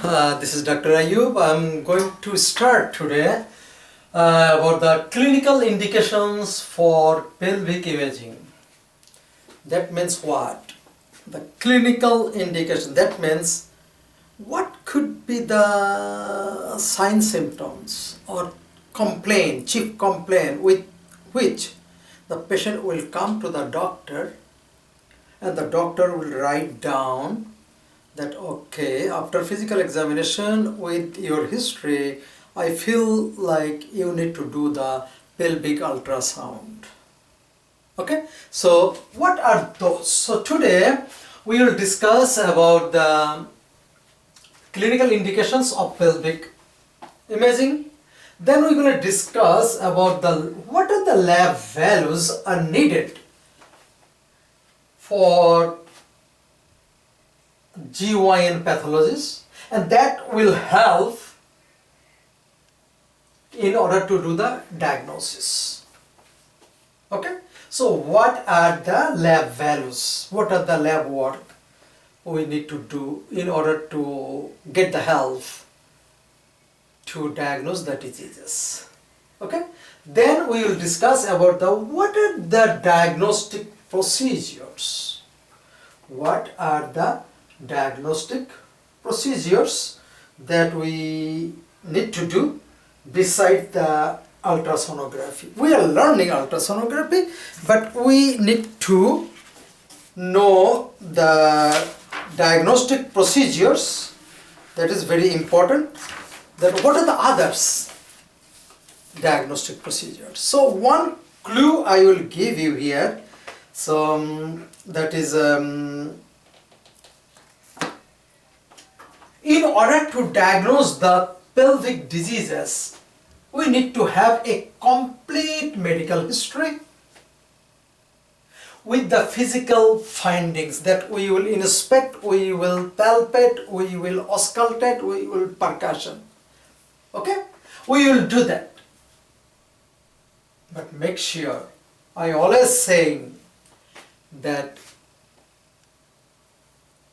This is Dr. Ayub. I'm going to start today about the clinical indications for pelvic imaging. That means what? The clinical indication, that means what could be the sign symptoms or complaint, chief complaint with which the patient will come to the doctor and the doctor will write down that okay, after physical examination with your history, I feel like you need to do the pelvic ultrasound. Okay, so what are those? So today we will discuss about the clinical indications of pelvic imaging. Then we're going to discuss about what are the lab values are needed for Gyn pathologies, and that will help in order to do the diagnosis. Okay, so what are the lab values? What are the lab work we need to do in order to get the help to diagnose the diseases? Okay, then we will discuss about what are the diagnostic procedures. What are the diagnostic procedures that we need to do beside the ultrasonography. We are learning ultrasonography, but we need to know the diagnostic procedures. That is very important. That what are the others diagnostic procedures? So one clue I will give you here. So that is in order to diagnose the pelvic diseases, we need to have a complete medical history with the physical findings that we will inspect, we will palpate, we will auscultate, we will percussion. Okay? We will do that. But make sure, I always saying that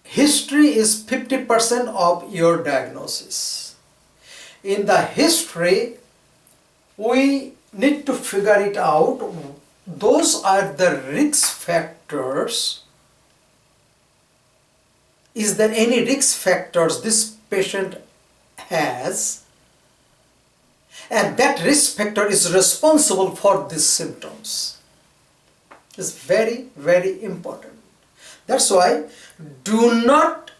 history is 50% of your diagnosis. In the history, we need to figure it out. Those are the risk factors. Is there any risk factors this patient has? And that risk factor is responsible for these symptoms. It's very, very important. That's why do not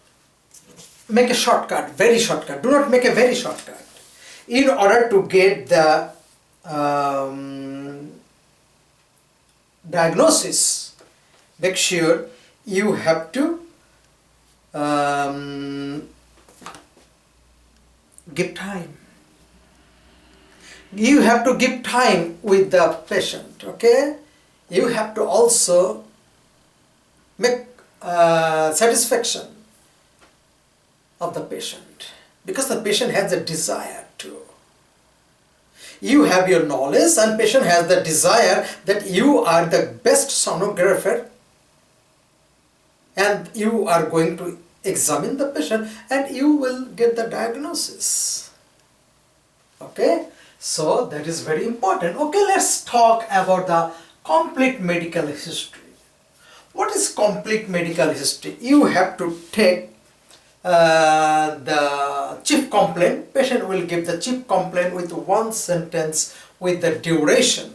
make a shortcut, very shortcut. Do not make a very shortcut. In order to get the diagnosis, make sure you have to give time. You have to give time with the patient, okay? You have to also make satisfaction of the patient, because the patient has a desire to. You have your knowledge and patient has the desire that you are the best sonographer and you are going to examine the patient and you will get the diagnosis. Okay, so that is very important. Okay, let's talk about the complete medical history. What is complete medical history? You have to take the chief complaint. Patient will give the chief complaint with one sentence with the duration.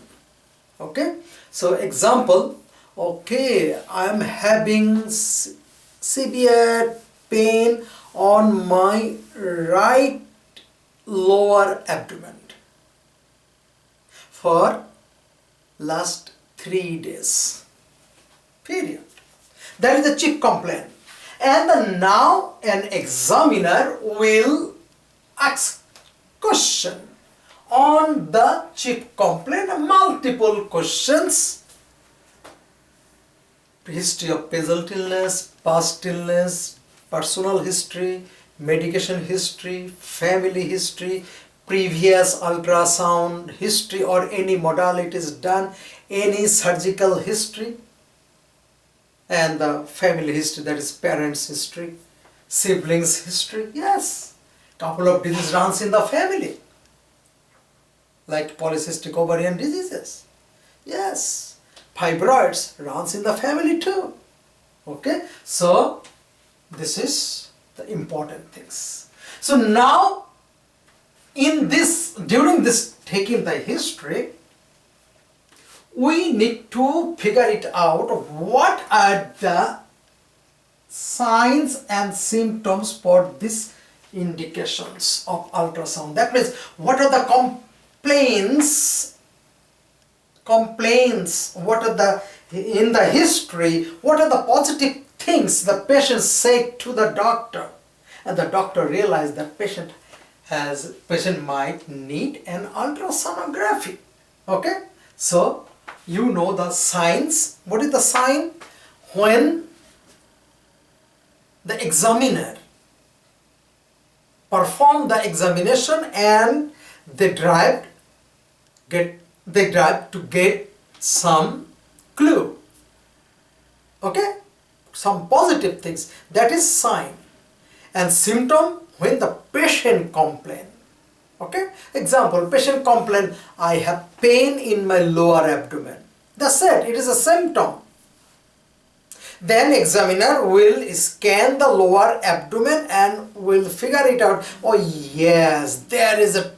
Okay, so example, okay, I am having severe pain on my right lower abdomen for last 3 days. Period. That is the chief complaint. And now an examiner will ask question on the chief complaint, multiple questions. History of present illness, past illness, personal history, medication history, family history, previous ultrasound history or any modalities done, any surgical history, and the family history, that is parents history, siblings history. Yes, Couple of diseases runs in the family, like polycystic ovarian diseases. Yes, fibroids runs in the family too. Okay, so this is the important things. So now, during this taking the history, we need to figure it out what are the signs and symptoms for these indications of ultrasound. That means what are the complaints, what are the, in the history, what are the positive things the patient said to the doctor, and the doctor realized that patient might need an ultrasonography. Okay, so you know the signs. What is the sign? When the examiner perform the examination and they drive to get some clue. Okay, some positive things. That is sign. And symptom, when the patient complain. Okay, example, patient complain, I have pain in my lower abdomen. That's it, it is a symptom. Then examiner will scan the lower abdomen and will figure it out. Oh yes, there is a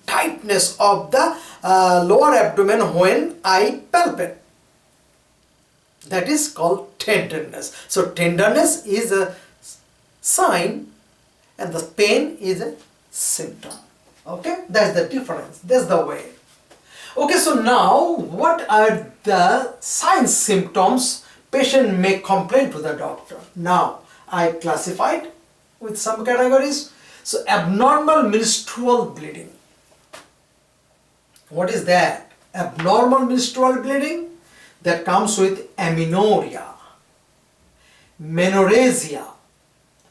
tightness of the lower abdomen when I palpate. That is called tenderness. So tenderness is a sign and the pain is a symptom. Okay, that's the difference. That's the way. Okay, so now what are the signs, symptoms patient may complain to the doctor? Now I classified with some categories. So abnormal menstrual bleeding. What is that? Abnormal menstrual bleeding that comes with amenorrhea, menorrhagia,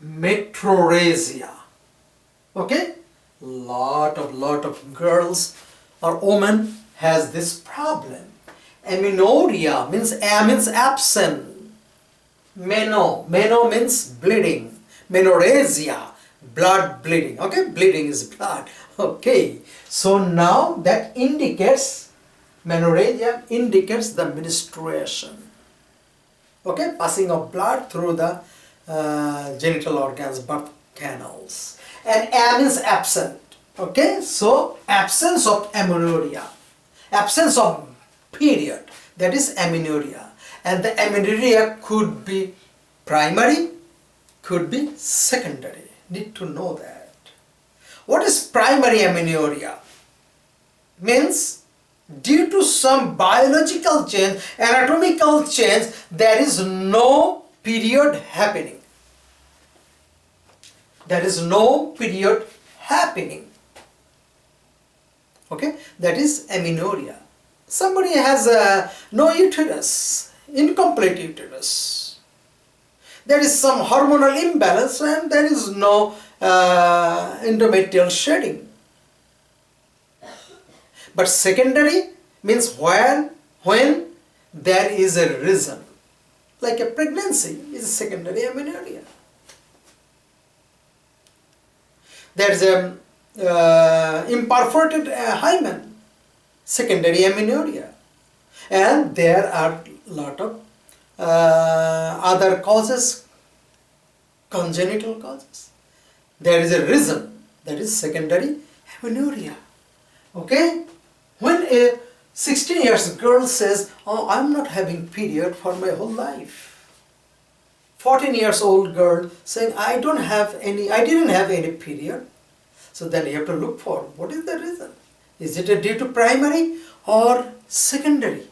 metrorrhagia. Okay, lot of girls or women has this problem. Amenorrhea means absent. Meno means bleeding. Menorrhagia, blood bleeding. Okay, bleeding is blood. Okay, so now that indicates, menorrhagia indicates the menstruation. Okay, passing of blood through the genital organs, birth canals. And A means absent. Okay, so absence of amenorrhea, absence of period, that is amenorrhea. And the amenorrhea could be primary, could be secondary. Need to know that. What is primary amenorrhea? Means due to some biological change, anatomical change, there is no period happening. There is no period happening. Okay, that is amenorrhea. Somebody has no uterus, incomplete uterus. There is some hormonal imbalance and there is no endometrial shedding. But secondary means when there is a reason, like a pregnancy is secondary amenorrhea. There is a imperforated hymen, secondary amenorrhea, and there are a lot of other causes, congenital causes. There is a reason, that is secondary amenorrhea. Okay, when a 16 years girl says, oh, I'm not having period for my whole life. 14 years old girl saying, I didn't have any period. So then you have to look for what is the reason. Is it due to primary or secondary?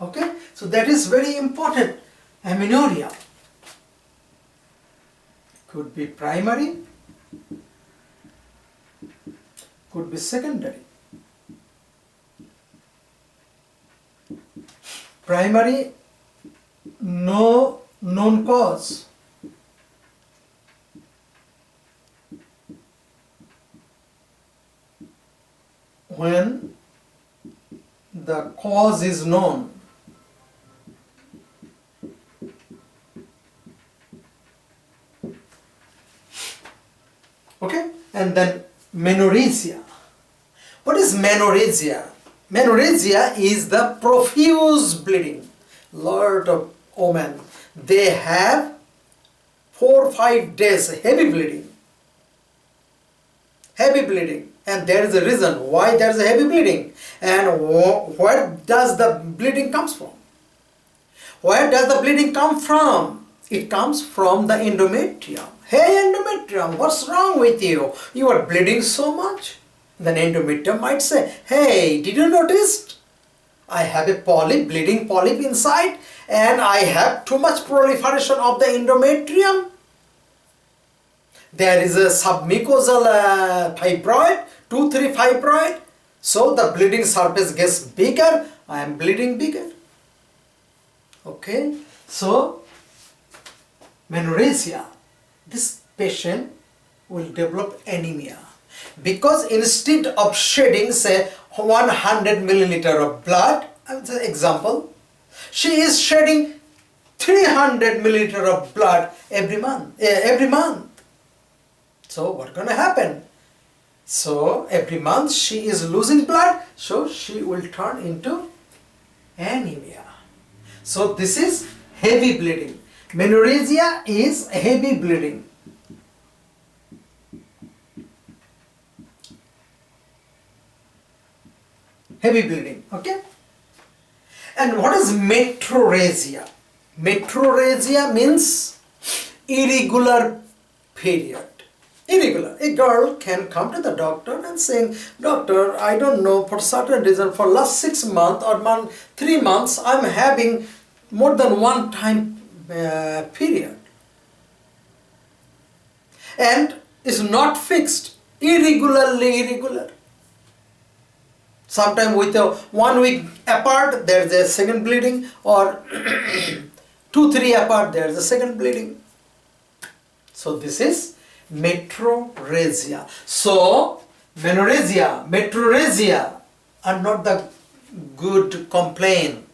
Okay, so that is very important. Amenorrhea could be primary, could be secondary. Primary, no known cause. When the cause is known. Okay, And then menorrhagia. What is menorrhagia? Menorrhagia is the profuse bleeding. Lot of women, they have 4 or 5 days heavy bleeding. Heavy bleeding. And there is a reason why there is a heavy bleeding. And where does the bleeding comes from? Where does the bleeding come from? It comes from the endometrium. Hey endometrium, what's wrong with you? You are bleeding so much. Then endometrium might say, hey, did you notice? I have a polyp, bleeding polyp inside, and I have too much proliferation of the endometrium. There is a submucosal fibroid, 2-3 fibroid. So the bleeding surface gets bigger. I am bleeding bigger. Okay, so menorrhagia, this patient will develop anemia because instead of shedding say 100 milliliter of blood, example, she is shedding 300 milliliter of blood every month. So what's going to happen? So every month she is losing blood, so she will turn into anemia. So this is heavy bleeding. Menorrhagia is heavy bleeding. Heavy bleeding, okay? And what is metrorrhagia? Metrorrhagia means irregular period. Irregular. A girl can come to the doctor and saying, doctor, I don't know, for certain reason, for last 6 months or 3 months, I'm having more than one time period. And it's not fixed. Irregular. Sometimes with 1 week apart, there's a second bleeding, or 2-3 apart, there's a second bleeding. So this is metrorrhagia. So menorrhagia, metrorrhagia are not the good to complain.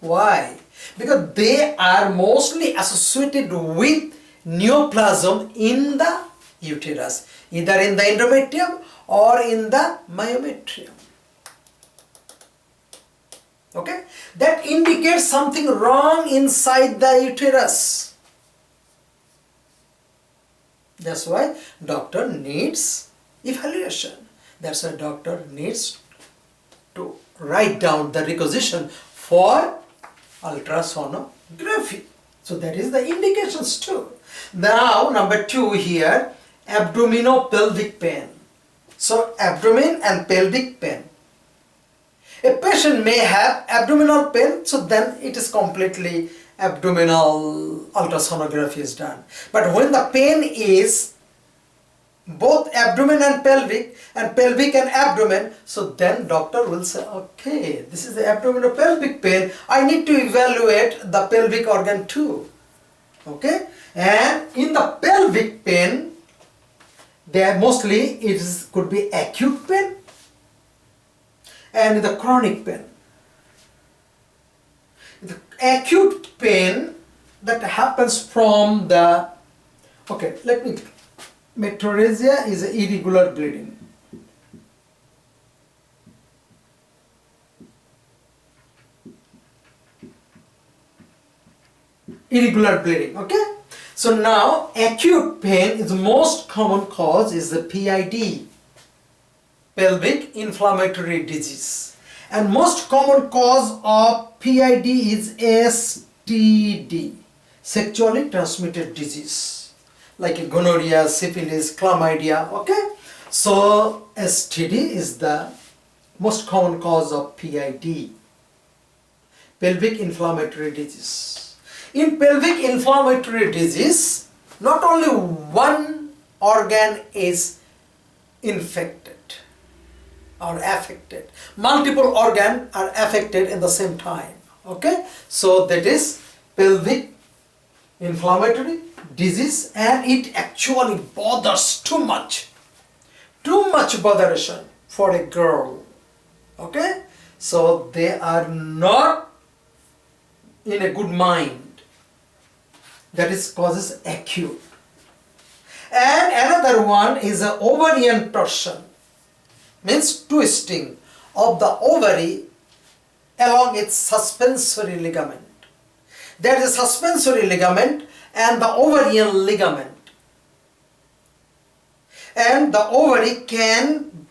Why? Because they are mostly associated with neoplasm in the uterus, either in the endometrium or in the myometrium. Okay? That indicates something wrong inside the uterus. That's why doctor needs evaluation. That's why doctor needs to write down the requisition for ultrasonography. So that is the indications too. Now number 2 here, abdominopelvic pain. So abdomen and pelvic pain. A patient may have abdominal pain, so then it is completely abdominal ultrasonography is done. But when the pain is both abdomen and pelvic and abdomen, so then doctor will say, okay, this is the abdominopelvic pain, I need to evaluate the pelvic organ too. Okay, and in the pelvic pain, there mostly could be acute pain and the chronic pain. The acute pain that happens from the, okay, metrorrhagia is irregular bleeding. Irregular bleeding, okay? So now acute pain is the most common cause is the PID, pelvic inflammatory disease. And most common cause of PID is STD, sexually transmitted disease, like gonorrhea, syphilis, chlamydia, okay? So STD is the most common cause of PID, pelvic inflammatory disease. In pelvic inflammatory disease, not only one organ is infected or affected, multiple organs are affected in the same time. Okay, so that is pelvic inflammatory disease, and it actually bothers too much botheration for a girl. Okay, so they are not in a good mind. That is causes acute. And another one is an ovarian torsion, means twisting of the ovary along its suspensory ligament. There is a suspensory ligament and the ovarian ligament. And the ovary can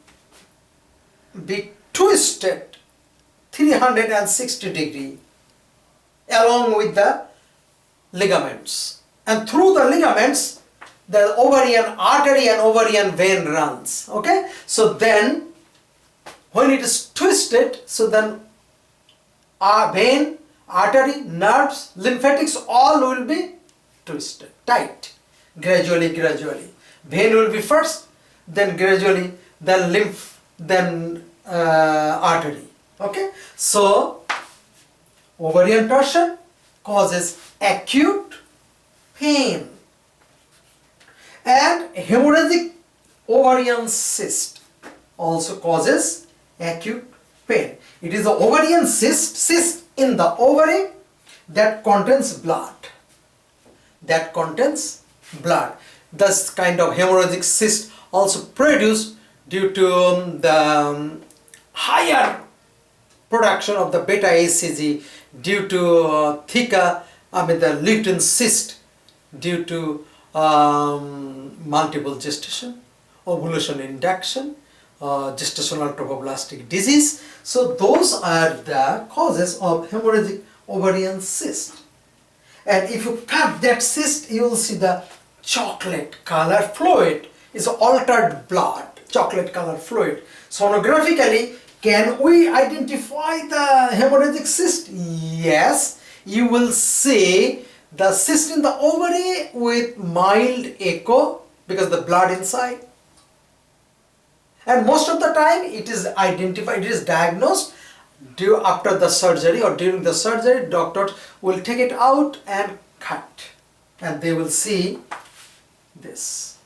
be twisted 360 degree along with the ligaments. And through the ligaments, the ovarian artery and ovarian vein runs. Okay? So then, when it is twisted, so then our vein, artery, nerves, lymphatics, all will be twisted, tight, gradually. Vein will be first, then gradually, then lymph, then artery. Okay? So, ovarian torsion causes acute pain. And hemorrhagic ovarian cyst also causes acute pain. It is the ovarian cyst in the ovary that contains blood. This kind of hemorrhagic cyst also produced due to the higher production of the beta HCG due to thicker, the lutein cyst due to multiple gestation, ovulation induction, gestational trophoblastic disease. So those are the causes of hemorrhagic ovarian cyst. And if you cut that cyst, you will see the chocolate color fluid is altered blood, chocolate color fluid. Sonographically, can we identify the hemorrhagic cyst? Yes, you will see the cyst in the ovary with mild echo because the blood inside. And most of the time it is identified, it is diagnosed after the surgery or during the surgery. Doctors will take it out and cut and they will see this.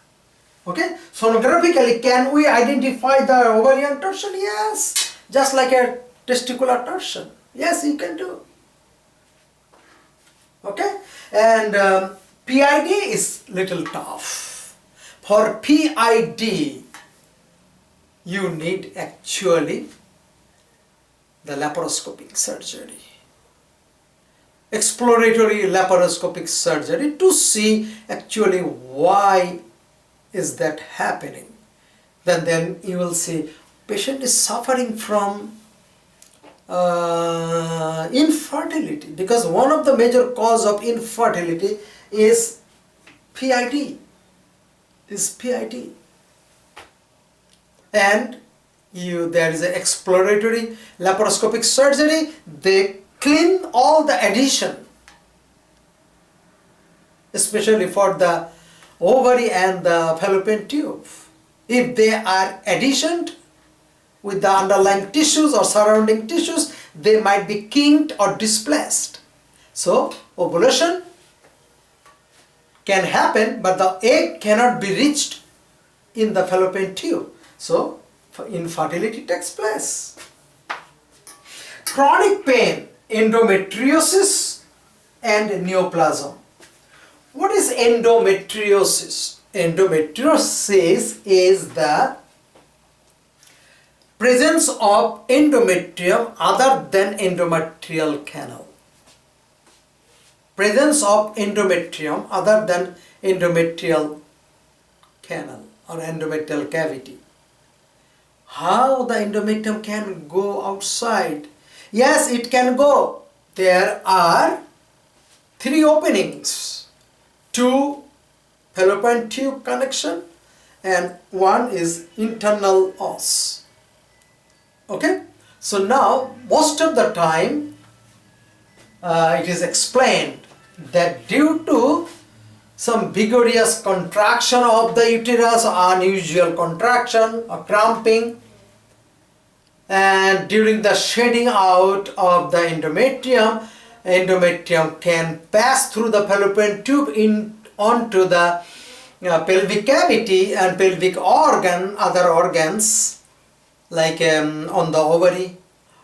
Okay, sonographically, can we identify the ovarian torsion? Yes, just like a testicular torsion. Yes, you can do. Okay, and PID is little tough. For PID, you need actually the laparoscopic surgery, exploratory laparoscopic surgery to see actually why is that happening. Then you will see patient is suffering from infertility, because one of the major cause of infertility is PID. And there is an exploratory laparoscopic surgery. They clean all the adhesion, especially for the ovary and the fallopian tube. If they are adhesioned with the underlying tissues or surrounding tissues, they might be kinked or displaced. So ovulation can happen, but the egg cannot be reached in the fallopian tube. So infertility takes place. Chronic pain, endometriosis and neoplasm. What is endometriosis? Endometriosis is the presence of endometrium other than endometrial canal. Presence of endometrium other than endometrial canal or endometrial cavity. How the endometrium can go outside? Yes, it can go. There are 3 openings. 2 fallopian tube connection and 1 is internal os. Okay? So now most of the time it is explained that due to some vigorous contraction of the uterus, unusual contraction or cramping, and during the shedding out of the endometrium can pass through the fallopian tube onto the pelvic cavity and pelvic organ, other organs like on the ovary,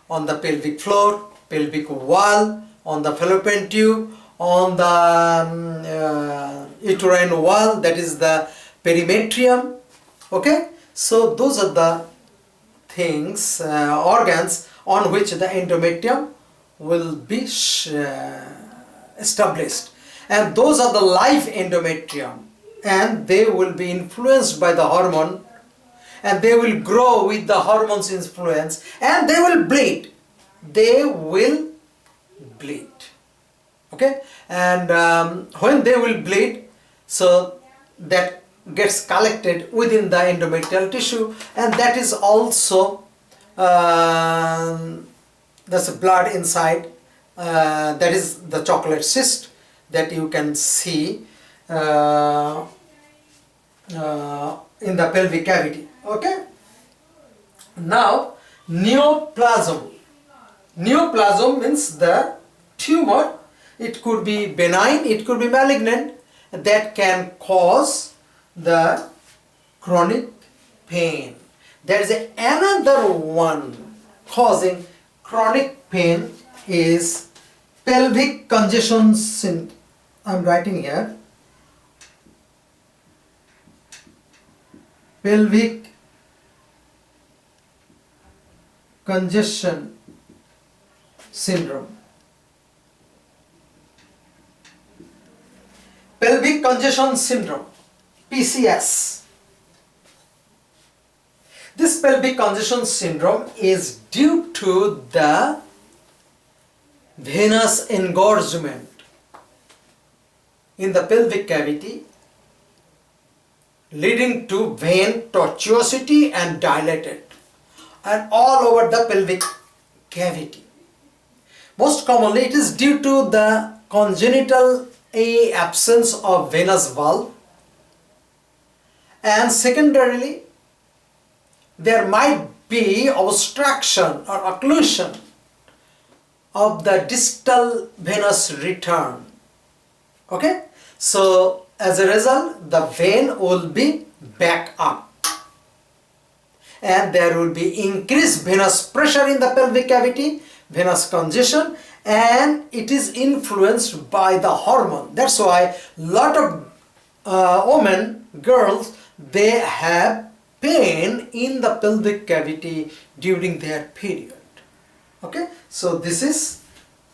on the pelvic floor, pelvic wall, on the fallopian tube, on the uterine wall, that is the perimetrium. Okay, so those are the things, organs on which the endometrium will be established, and those are the live endometrium, and they will be influenced by the hormone, and they will grow with the hormones influence, and they will bleed. They will bleed. Okay, and when they will bleed, so that gets collected within the endometrial tissue, and that is also there's blood inside, that is the chocolate cyst that you can see in the pelvic cavity. Okay, now neoplasm. Neoplasm means the tumor. It could be benign, it could be malignant, that can cause the chronic pain. There is another one causing chronic pain is pelvic congestion syndrome. I'm writing here. Pelvic congestion syndrome. Pelvic congestion syndrome, PCS. This pelvic congestion syndrome is due to the venous engorgement in the pelvic cavity, leading to vein tortuosity and dilated, and all over the pelvic cavity. Most commonly it is due to the congenital absence of venous valve, and secondarily there might be obstruction or occlusion of the distal venous return. Okay, so as a result the vein will be back up, and there will be increased venous pressure in the pelvic cavity, venous congestion, and it is influenced by the hormone. That's why lot of women, girls, they have pain in the pelvic cavity during their period. Okay, so this is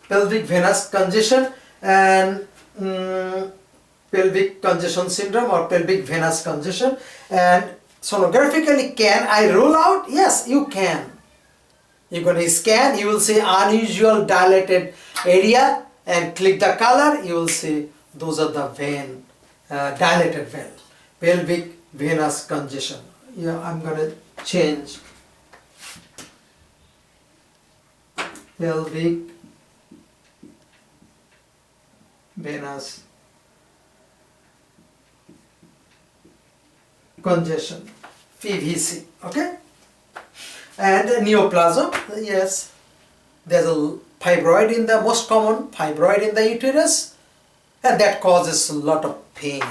pelvic venous congestion and pelvic congestion syndrome or pelvic venous congestion. And sonographically, can I rule out? Yes, you can. You're going to scan, you will see unusual dilated area, and click the color, you will see those are the vein, dilated vein, pelvic venous congestion. Yeah, I'm going to change pelvic venous congestion, PVC. Okay. And neoplasm, yes, there's a fibroid in the, most common fibroid in the uterus, and that causes a lot of pain.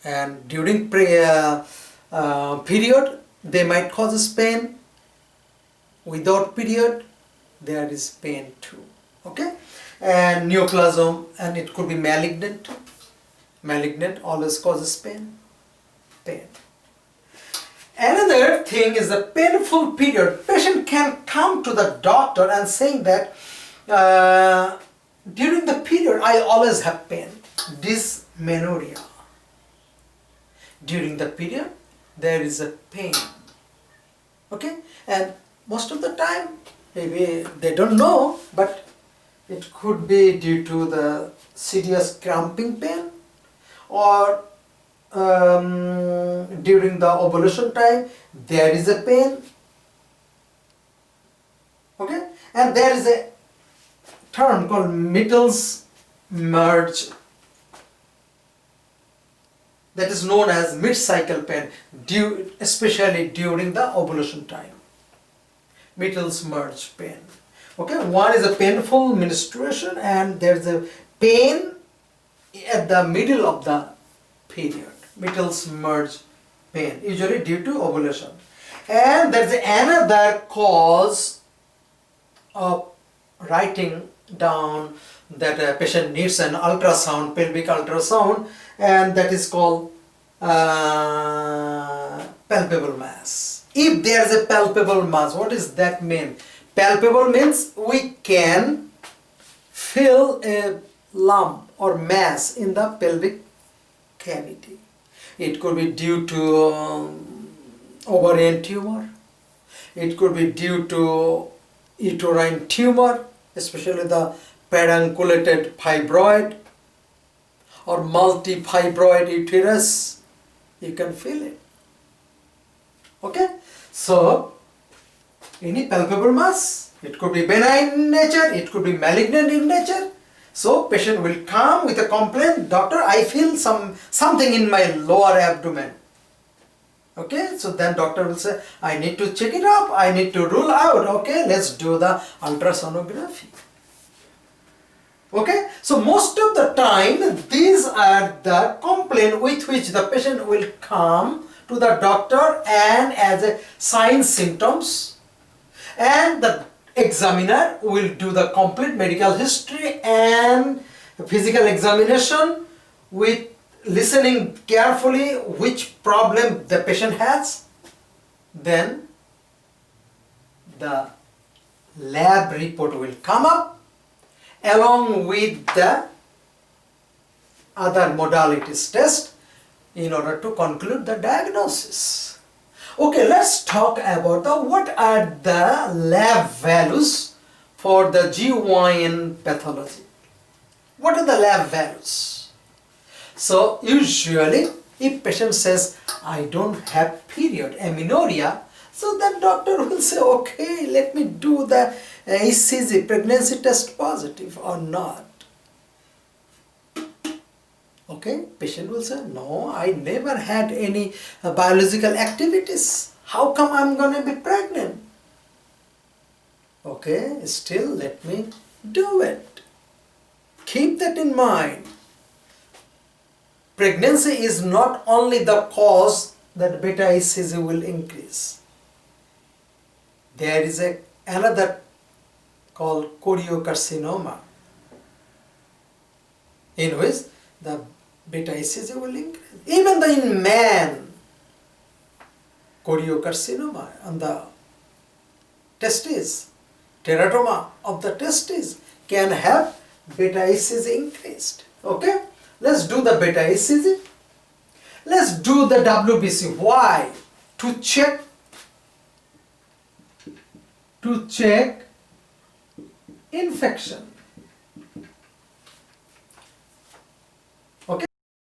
And during period, they might cause pain. Without period, there is pain too. Okay, and neoplasm, and it could be malignant. Malignant always causes pain. Another thing is the painful period. Patient can come to the doctor and saying that during the period I always have pain, dysmenorrhea. During the period there is a pain. Okay, and most of the time maybe they don't know, but it could be due to the serious cramping pain, or during the ovulation time there is a pain. Okay, and there is a term called Mittel's merge, that is known as mid-cycle pain, especially during the ovulation time. Mittel's merge pain. Okay, one is a painful menstruation, and there is a pain at the middle of the period. Mittel's merge pain, usually due to ovulation. And there is another cause of writing down that a patient needs an ultrasound, pelvic ultrasound, and that is called palpable mass. If there is a palpable mass, what does that mean? Palpable means we can feel a lump or mass in the pelvic cavity. It could be due to ovarian tumor. It could be due to uterine tumor, especially the pedunculated fibroid or multifibroid uterus. You can feel it. Okay? So, any palpable mass, it could be benign in nature, it could be malignant in nature. So, patient will come with a complaint, doctor, I feel something in my lower abdomen. Okay, so then doctor will say, I need to check it up, I need to rule out, okay, let's do the ultrasonography. Okay, so most of the time, these are the complaint with which the patient will come to the doctor and as a sign symptoms, and the examiner will do the complete medical history and physical examination with listening carefully which problem the patient has. Then the lab report will come up along with the other modalities test in order to conclude the diagnosis. Okay, let's talk about what are the lab values for the Gyn pathology. What are the lab values? So usually if patient says, I don't have period, amenorrhea, so then doctor will say, okay, let me do the ECG, pregnancy test positive or not. Okay, patient will say, no, I never had any biological activities. How come I'm going to be pregnant? Okay, still let me do it. Keep that in mind. Pregnancy is not only the cause that beta ECG will increase. There is another called choriocarcinoma, in which the beta ECG will increase. Even in man, choriocarcinoma on the testes, teratoma of the testes can have beta ECG increased. Okay, let's do the beta ECG. Let's do the WBC. Why? To check infection.